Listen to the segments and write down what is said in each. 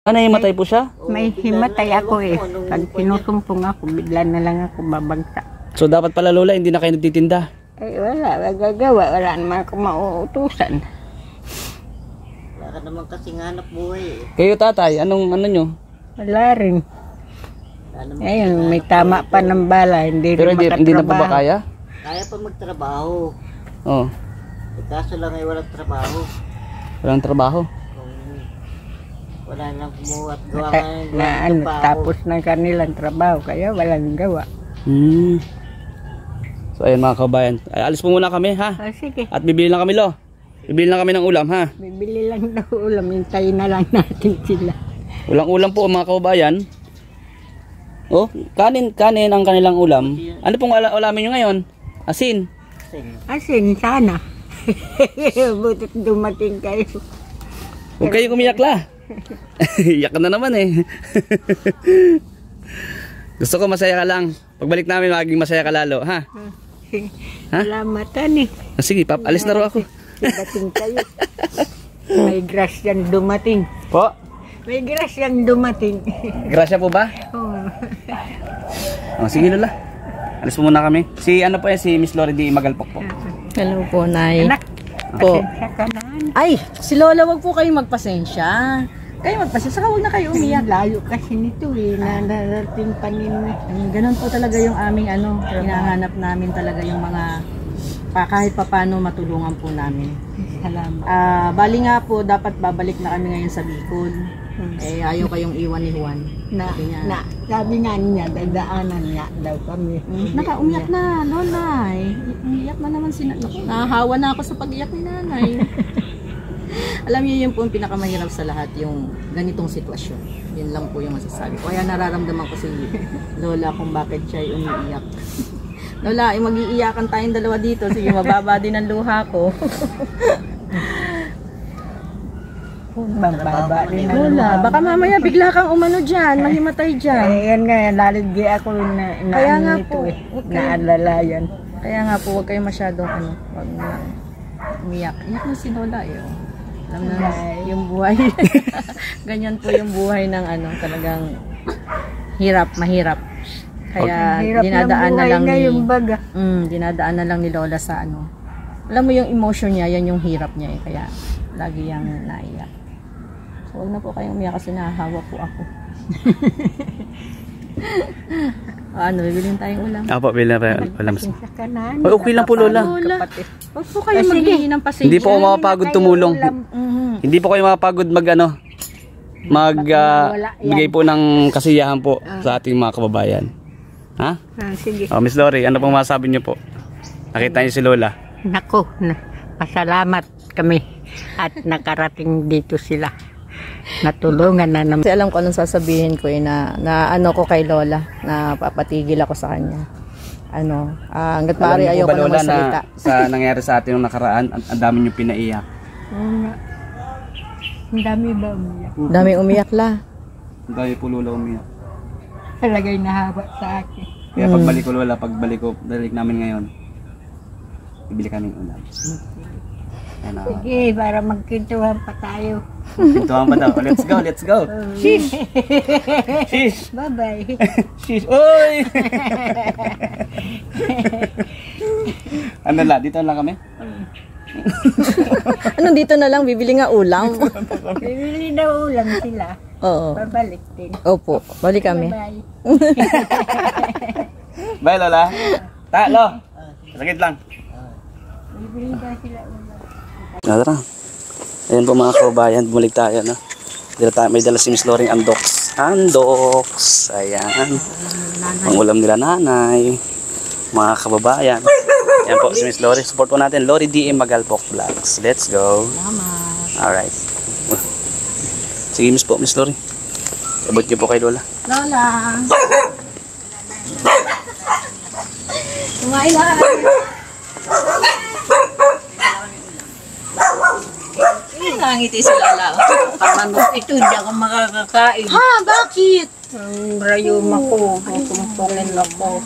Ano, himatay po siya? May himatay ako eh. Pag sinusumpong ako, bigla na lang ako babagsak. So dapat pala lola, hindi na kayo nagtitinda? Eh wala, magagawa. Wala naman ako mauutusan. Wala ka naman kasing hanap buhay eh. Kayo tatay, anong ano nyo? Wala rin. Wala naman Ayun, may tama pa ng bala. Hindi Pero rin hindi na po ba makatrabaho. kaya? kaya pa magtrabaho. Oh, Kaso lang ay walang trabaho. walang trabaho. Kung wala nang kumuha at gawa Na ano, tapos ng kanilang trabaho, kaya walang gawa. So ayun mga kabayan, ay, alis po muna kami ha. Oh, sige, At bibili lang kami lo. Bibili lang kami ng ulam ha. bibili lang daw ulam. Hintayin na lang natin sila. Walang ulam po mga kabayan. Oh, kanin ang kanilang ulam. Ano pong ulamin nyo ngayon? Asin. Asin, sana. Butit dumating kayo. Huwag kayong umiyak la. Iyak ka na naman eh. Gusto ko masaya ka lang. Pagbalik namin magiging masaya ka lalo ha. Ha? Salamatan eh. Sige, alis na ro ako. Dumating kayo. May grasyang dumating. Po, May grasyang dumating. grasya po ba? Oh. Oh, sige lola. Alis po muna kami. Si ano po si Miss Lori di Magalpok po. Hello po, Nay. Anak, Po. pasensya ka na. Ay, si Lola, wag po kayong magpasensya. Kayo magpasensya, saka wag na kayo umiyak. Layo kasi nito eh. Narating pa ninyo. Ganun po talaga yung aming hinahanap namin talaga yung mga kahit papano matulungan po namin. Salamat. Bali nga po, dapat babalik na kami ngayon sa Bicol. Eh, ayaw kayong iwan ni Juan. Sabi nga niya, dadaanan niya daw kami. Nakaumiyak na, Lola. Umiyak na naman si Nanay. Nahahawa na ako sa pag-iyak ni Nanay. Alam niyo yun po yung pinakamahirap sa lahat, yung ganitong sitwasyon. Yun lang po yung masasabi ko. Kaya nararamdaman ko si Lola kung bakit siya ay umiiyak. Lola, mag-iiyakan tayong dalawa dito. Sige, mababa din ang luha ko. Bababa rin na Lola, baka mamaya bigla kang umano dyan, mahimatay dyan. Eh, yan nga, lalagay ako na Kaya nga nito po, eh. okay. Naalala yan. Kaya nga po, huwag kayong masyadong wag na umiyak. Iyak na si Lola eh. Oh. Alam na yung buhay. Ganyan po yung buhay ng talagang mahirap. Kaya Hirap dinadaan ng na buhay lang ngayong baga. dinadaan na lang ni Lola sa Alam mo yung emotion niya, yan yung hirap niya eh. Kaya lagi yang naiyak. So, huwag na po kayong umiyak kasi nahahawa po ako. Bibilin tayong ulam. Apo, bili na pa ulam. Pasensya ka na. Okay lang po lola. Kapatid. Huwag po kayong maghihingi ng pasensya. Hindi po ako mapapagod tumulong. Hindi po kayo mapapagod magbigay po ng kasiyahan po sa ating mga kababayan. Ha? Sige. Oh, Miss Lori, ano pong masasabi niyo po? Nakita niyo si Lola. Nako, pasalamat kami at nakarating dito sila. Natulungan na naman. Kasi alam ko anong sasabihin ko na ano ko kay Lola, na papatigil ako sa kanya. Hanggat maaari ayaw ko na magsalita. Sa nangyari sa atin nung nakaraan, ang dami niyo pinaiyak. Ang dami ba umiyak? Dami umiyak la. Ang dami po Lola umiyak. Talagay nahaba sa akin. Kaya pagbalik ko Lola, balik namin ngayon, bibili kami ng ulam. Sige, para magkintuhan pa tayo. Pintuan pa daw. Let's go, let's go. Shish! Shish! Bye-bye. Shish! Oy! Ano la? Dito lang kami? Dito na lang, bibili nga ulam. Bibili na ulam sila. Oo. Babalik din. Opo, balik kami. Bye. Bye Lola. Lo. Sakit lang. Bibili na sila ulam. Tara. Ayan po mga kababayan, bumalik tayo na. May dala si Miss Loring Andox. Ayan. Ang ulam nila nanay. Mga kababayan. Ayan po si Miss Lori. Support po natin. Lori DM Magalpok Vlogs. Let's go. Salamat. Alright. Sige Miss Lori. Abot niyo po kay Lola. Lola. Kumain na. Nangiti si Lola. Pamanok ito, hindi ako makakakain. Bakit? Ang rayuma ko, kumpungin ako.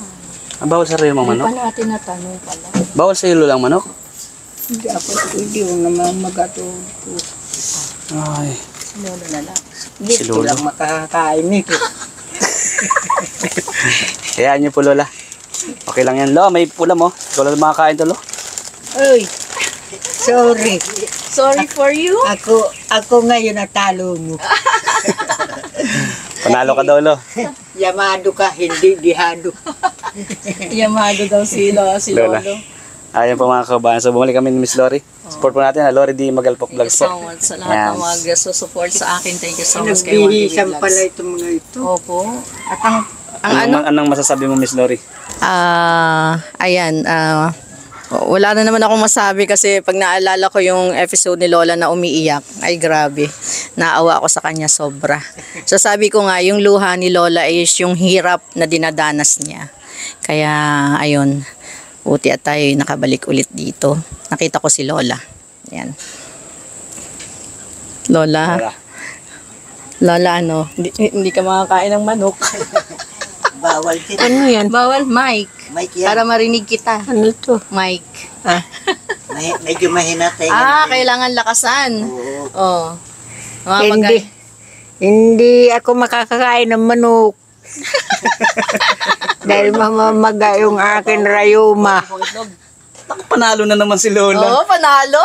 Bawal sa rin mga manok? Hindi pa natin natanong pala. Bawal sa ilo lang manok? Hindi ako pwede yung naman magato. Ay. Lola na lang. Si Lolo. Walang makakakain nito. Hayaan niyo po, Lola. Okay lang yan. Lo, may ulam mo. Ikaw lang makakain to, Lo. Ay, sorry. Sorry for you. Ako ngayon natalo mo. Panalo ka daw, Lo. Yamado ka, hindi dihado. Yamado daw si Lola. Lolo. Ayan po mga kabayan. So bumalik kami ni Miss Lori. Support po natin na Lori D. Magalpok Thank you Vlogs po. so much sa lahat ng mga support sa akin. Thank you so much kay Nagbihisan Wandi pala Vlogs. itong mga ito. Opo. At Anong masasabi mo, Miss Lori? Ayan, wala na naman akong masabi kasi pag naalala ko yung episode ni Lola na umiiyak, ay grabe, naawa ako sa kanya sobra. So sabi ko nga, yung luha ni Lola is yung hirap na dinadanas niya. Kaya, ayun, buti at tayo nakabalik ulit dito. Nakita ko si Lola. Yan. Lola, ano, hindi ka makakain ng manok. Bawal din. Ano yan? Bawal, Mike. Mike yan. Para marinig kita. Ano ito? Mike. Medyo mahinatay. Kailangan lakasan. Oo. Oh. Hindi ako makakakain ng manok. Dahil mamamaga yung akin rayuma. Panalo na naman si Lola. Oo, panalo.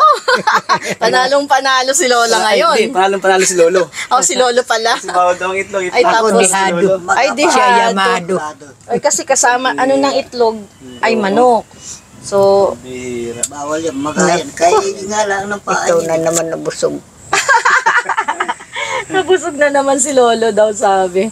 Panalo si Lola ngayon. Hindi, panalo si Lolo. Si Lolo pala. Si bawal daw ang itlog. Ay, Ako tapos, dihado. ay, Siya dihado. yamado. Ay, kasi kasama, ng itlog, ay manok. So, Bira. Bawal yan. Magayan. Kaya nga lang ng paa Ito niya. na naman nabusog. nabusog na naman si Lolo daw, sabi.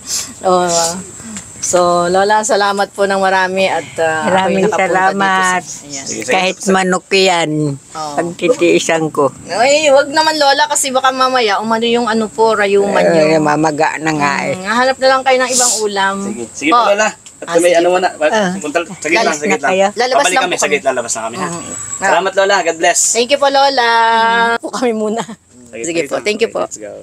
So, Lola, salamat po ng marami at Maraming salamat. Sige, sige. Kahit manok yan. Pagtitiisan ko. Ay, wag naman Lola kasi baka mamaya umano yung rayuman nyo. Mamaga na nga eh. Hanap na lang kayo ng ibang ulam. Sige po, Lola. At may ano muna. Saglit lang, Lalabas saglit na kayo? lang. Lalabas Babalik lang kami, po saglit lalabas na kami ha. Salamat, Lola. God bless. Thank you po, Lola. Po kami muna. Sige po, thank you po. Let's go.